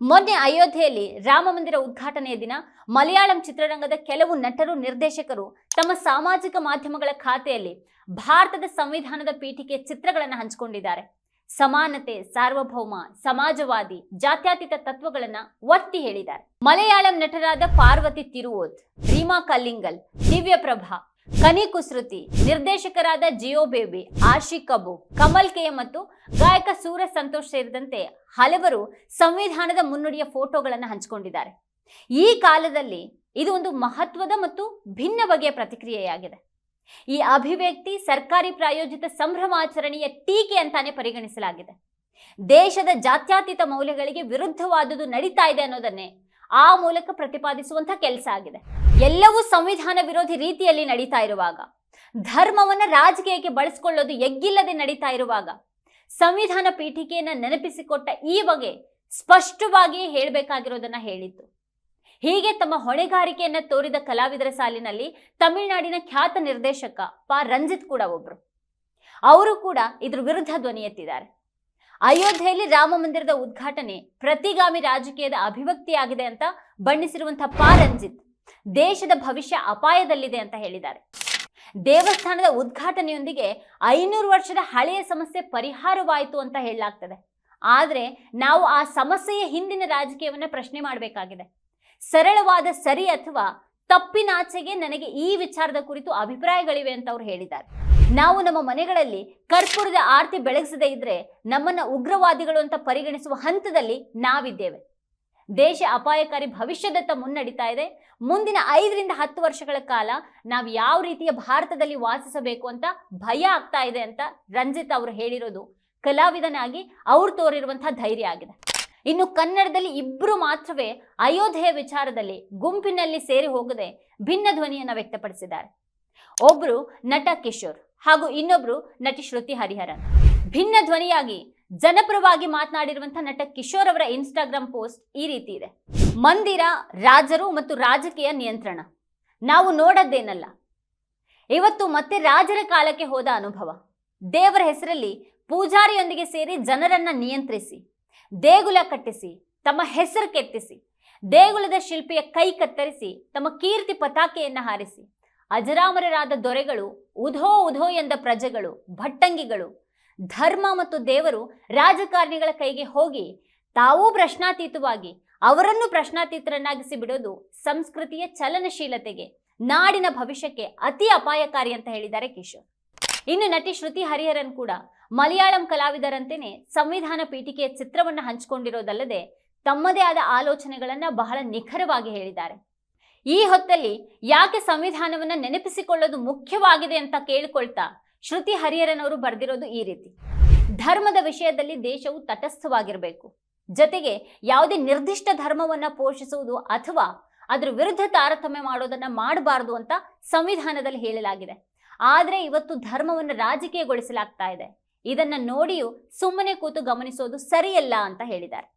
ಮೊನ್ನೆ ಅಯೋಧ್ಯೆಯಲ್ಲಿ ರಾಮ ಮಂದಿರ ಉದ್ಘಾಟನೆಯ ದಿನ ಮಲಯಾಳಂ ಚಿತ್ರರಂಗದ ಕೆಲವು ನಟರು ನಿರ್ದೇಶಕರು ತಮ್ಮ ಸಾಮಾಜಿಕ ಮಾಧ್ಯಮಗಳ ಖಾತೆಯಲ್ಲಿ ಭಾರತದ ಸಂವಿಧಾನದ ಪೀಠಿಕೆ ಚಿತ್ರಗಳನ್ನು ಹಂಚಿಕೊಂಡಿದ್ದಾರೆ. ಸಮಾನತೆ, ಸಾರ್ವಭೌಮ, ಸಮಾಜವಾದಿ, ಜಾತ್ಯತೀತ ತತ್ವಗಳನ್ನ ಒತ್ತಿ ಹೇಳಿದ್ದಾರೆ. ಮಲಯಾಳಂ ನಟರಾದ ಪಾರ್ವತಿ ತಿರುವೋತ್, ರೀಮಾ ಕಲ್ಲಿಂಗಲ್, ದಿವ್ಯಪ್ರಭಾ, ಕನಿ ಕುಸೃತಿ, ನಿರ್ದೇಶಕರಾದ ಜಿಯೋ ಬೇಬಿ, ಆಶಿಕ್ ಕಬು, ಕಮಲ್ ಕೆ ಮತ್ತು ಗಾಯಕ ಸೂರ್ಯ ಸಂತೋಷ್ ಸೇರಿದಂತೆ ಹಲವರು ಸಂವಿಧಾನದ ಮುನ್ನುಡಿಯ ಫೋಟೋಗಳನ್ನು ಹಂಚಿಕೊಂಡಿದ್ದಾರೆ. ಈ ಕಾಲದಲ್ಲಿ ಇದು ಒಂದು ಮಹತ್ವದ ಮತ್ತು ಭಿನ್ನ ಬಗೆಯ ಪ್ರತಿಕ್ರಿಯೆಯಾಗಿದೆ. ಈ ಅಭಿವ್ಯಕ್ತಿ ಸರ್ಕಾರಿ ಪ್ರಾಯೋಜಿತ ಸಂಭ್ರಮಾಚರಣೆಯ ಟೀಕೆ ಅಂತಾನೆ ಪರಿಗಣಿಸಲಾಗಿದೆ. ದೇಶದ ಜಾತ್ಯತೀತ ಮೌಲ್ಯಗಳಿಗೆ ವಿರುದ್ಧವಾದುದು ನಡೀತಾ ಇದೆ ಅನ್ನೋದನ್ನೇ ಆ ಮೂಲಕ ಪ್ರತಿಪಾದಿಸುವಂತಹ ಕೆಲಸ ಆಗಿದೆ. ಎಲ್ಲವೂ ಸಂವಿಧಾನ ವಿರೋಧಿ ರೀತಿಯಲ್ಲಿ ನಡೀತಾ ಇರುವಾಗ, ಧರ್ಮವನ್ನ ರಾಜಕೀಯಕ್ಕೆ ಬಳಸಿಕೊಳ್ಳೋದು ಎಗ್ಗಿಲ್ಲದೆ ನಡೀತಾ ಇರುವಾಗ, ಸಂವಿಧಾನ ಪೀಠಿಕೆಯನ್ನ ನೆನಪಿಸಿಕೊಟ್ಟ ಈ ಬಗ್ಗೆ ಸ್ಪಷ್ಟವಾಗಿ ಹೇಳಬೇಕಾಗಿರೋದನ್ನ ಹೇಳಿತ್ತು. ಹೀಗೆ ತಮ್ಮ ಹೊಣೆಗಾರಿಕೆಯನ್ನ ತೋರಿದ ಕಲಾವಿದರ ಸಾಲಿನಲ್ಲಿ ತಮಿಳುನಾಡಿನ ಖ್ಯಾತ ನಿರ್ದೇಶಕ ಪಾ ರಂಜಿತ್ ಕೂಡ ಒಬ್ರು. ಅವರು ಕೂಡ ಇದ್ರ ವಿರುದ್ಧ ಧ್ವನಿ ಎತ್ತಿದ್ದಾರೆ. ಅಯೋಧ್ಯೆಯಲ್ಲಿ ರಾಮ ಮಂದಿರದ ಉದ್ಘಾಟನೆ ಪ್ರತಿಗಾಮಿ ರಾಜಕೀಯದ ಅಭಿವ್ಯಕ್ತಿಯಾಗಿದೆ ಅಂತ ಬಣ್ಣಿಸಿರುವಂತಹ ಪಾ ರಂಜಿತ್ ದೇಶದ ಭವಿಷ್ಯ ಅಪಾಯದಲ್ಲಿದೆ ಅಂತ ಹೇಳಿದ್ದಾರೆ. ದೇವಸ್ಥಾನದ ಉದ್ಘಾಟನೆಯೊಂದಿಗೆ 500 ವರ್ಷದ ಹಳೆಯ ಸಮಸ್ಯೆ ಪರಿಹಾರವಾಯಿತು ಅಂತ ಹೇಳಲಾಗ್ತದೆ. ಆದ್ರೆ ನಾವು ಆ ಸಮಸ್ಯೆಯ ಹಿಂದಿನ ರಾಜಕೀಯವನ್ನ ಪ್ರಶ್ನೆ ಮಾಡಬೇಕಾಗಿದೆ. ಸರಳವಾದ ಸರಿ ಅಥವಾ ತಪ್ಪಿನಾಚೆಗೆ ನನಗೆ ಈ ವಿಚಾರದ ಕುರಿತು ಅಭಿಪ್ರಾಯಗಳಿವೆ ಅಂತ ಅವ್ರು ಹೇಳಿದ್ದಾರೆ. ನಾವು ನಮ್ಮ ಮನೆಗಳಲ್ಲಿ ಕರ್ಪೂರದ ಆರತಿ ಬೆಳಗಿಸದೇ ಇದ್ರೆ ನಮ್ಮನ್ನ ಉಗ್ರವಾದಿಗಳು ಅಂತ ಪರಿಗಣಿಸುವ ಹಂತದಲ್ಲಿ ನಾವಿದ್ದೇವೆ. ದೇಶ ಅಪಾಯಕಾರಿ ಭವಿಷ್ಯದತ್ತ ಮುನ್ನಡೀತಾ ಇದೆ. ಮುಂದಿನ 5 ರಿಂದ 10 ವರ್ಷಗಳ ಕಾಲ ನಾವು ಯಾವ ರೀತಿಯ ಭಾರತದಲ್ಲಿ ವಾಸಿಸಬೇಕು ಅಂತ ಭಯ ಆಗ್ತಾ ಇದೆ ಅಂತ ರಂಜಿತ್ ಅವರು ಹೇಳಿರೋದು ಕಲಾವಿದನಾಗಿ ಅವ್ರು ತೋರಿರುವಂತಹ ಧೈರ್ಯ ಆಗಿದೆ. ಇನ್ನು ಕನ್ನಡದಲ್ಲಿ ಇಬ್ರು ಮಾತ್ರವೇ ಅಯೋಧ್ಯೆಯ ವಿಚಾರದಲ್ಲಿ ಗುಂಪಿನಲ್ಲಿ ಸೇರಿ ಹೋಗದೆ ಭಿನ್ನ ಧ್ವನಿಯನ್ನ ವ್ಯಕ್ತಪಡಿಸಿದ್ದಾರೆ. ಒಬ್ರು ನಟ ಕಿಶೋರ್ ಹಾಗೂ ಇನ್ನೊಬ್ರು ನಟಿ ಶ್ರುತಿ ಹರಿಹರನ್. ಭಿನ್ನ ಧ್ವನಿಯಾಗಿ ಜನಪರವಾಗಿ ಮಾತನಾಡಿರುವಂತಹ ನಟ ಕಿಶೋರ್ ಅವರ ಇನ್ಸ್ಟಾಗ್ರಾಮ್ ಪೋಸ್ಟ್ ಈ ರೀತಿ ಇದೆ. ಮಂದಿರ, ರಾಜರು ಮತ್ತು ರಾಜಕೀಯ ನಿಯಂತ್ರಣ ನಾವು ನೋಡದ್ದೇನಲ್ಲ. ಇವತ್ತು ಮತ್ತೆ ರಾಜರ ಕಾಲಕ್ಕೆ ಹೋದ ಅನುಭವ. ದೇವರ ಹೆಸರಲ್ಲಿ ಪೂಜಾರಿಯೊಂದಿಗೆ ಸೇರಿ ಜನರನ್ನ ನಿಯಂತ್ರಿಸಿ, ದೇಗುಲ ಕಟ್ಟಿಸಿ, ತಮ್ಮ ಹೆಸರು ಕೆತ್ತಿಸಿ, ದೇಗುಲದ ಶಿಲ್ಪಿಯ ಕೈ ಕತ್ತರಿಸಿ ತಮ್ಮ ಕೀರ್ತಿ ಪತಾಕೆಯನ್ನ ಹಾರಿಸಿ, ಅಜರಾಮರರಾದ ದೊರೆಗಳು, ಉಧೋ ಉಧೋ ಎಂದ ಪ್ರಜೆಗಳು, ಭಟ್ಟಂಗಿಗಳು, ಧರ್ಮ ಮತ್ತು ದೇವರು ರಾಜಕಾರಣಿಗಳ ಕೈಗೆ ಹೋಗಿ ತಾವೂ ಪ್ರಶ್ನಾತೀತವಾಗಿ ಅವರನ್ನು ಪ್ರಶ್ನಾತೀತರನ್ನಾಗಿಸಿ ಬಿಡೋದು ಸಂಸ್ಕೃತಿಯ ಚಲನಶೀಲತೆಗೆ, ನಾಡಿನ ಭವಿಷ್ಯಕ್ಕೆ ಅತಿ ಅಪಾಯಕಾರಿ ಅಂತ ಹೇಳಿದ್ದಾರೆ ಕಿಶೋರ್. ಇನ್ನು ನಟಿ ಶ್ರುತಿ ಹರಿಹರನ್ ಕೂಡ ಮಲಯಾಳಂ ಕಲಾವಿದರಂತೆಯೇ ಸಂವಿಧಾನ ಪೀಠಿಕೆಯ ಚಿತ್ರವನ್ನ ಹಂಚಿಕೊಂಡಿರೋದಲ್ಲದೆ ತಮ್ಮದೇ ಆದ ಆಲೋಚನೆಗಳನ್ನ ಬಹಳ ನಿಖರವಾಗಿ ಹೇಳಿದ್ದಾರೆ. ಈ ಹೊತ್ತಲ್ಲಿ ಯಾಕೆ ಸಂವಿಧಾನವನ್ನ ನೆನಪಿಸಿಕೊಳ್ಳೋದು ಮುಖ್ಯವಾಗಿದೆ ಅಂತ ಕೇಳಿಕೊಳ್ತಾ ಶ್ರುತಿ ಹರಿಹರನ್ ಅವರು ಬರೆದಿರೋದು ಈ ರೀತಿ: ಧರ್ಮದ ವಿಷಯದಲ್ಲಿ ದೇಶವು ತಟಸ್ಥವಾಗಿರಬೇಕು. ಜೊತೆಗೆ ಯಾವುದೇ ನಿರ್ದಿಷ್ಟ ಧರ್ಮವನ್ನ ಪೋಷಿಸುವುದು ಅಥವಾ ಅದರ ವಿರುದ್ಧ ತಾರತಮ್ಯ ಮಾಡೋದನ್ನ ಮಾಡಬಾರದು ಅಂತ ಸಂವಿಧಾನದಲ್ಲಿ ಹೇಳಲಾಗಿದೆ. ಆದ್ರೆ ಇವತ್ತು ಧರ್ಮವನ್ನು ರಾಜಕೀಯಗೊಳಿಸಲಾಗ್ತಾ ಇದೆ. ಇದನ್ನ ನೋಡಿಯೂ ಸುಮ್ಮನೆ ಕೂತು ಗಮನಿಸೋದು ಸರಿಯಲ್ಲ ಅಂತ ಹೇಳಿದ್ದಾರೆ.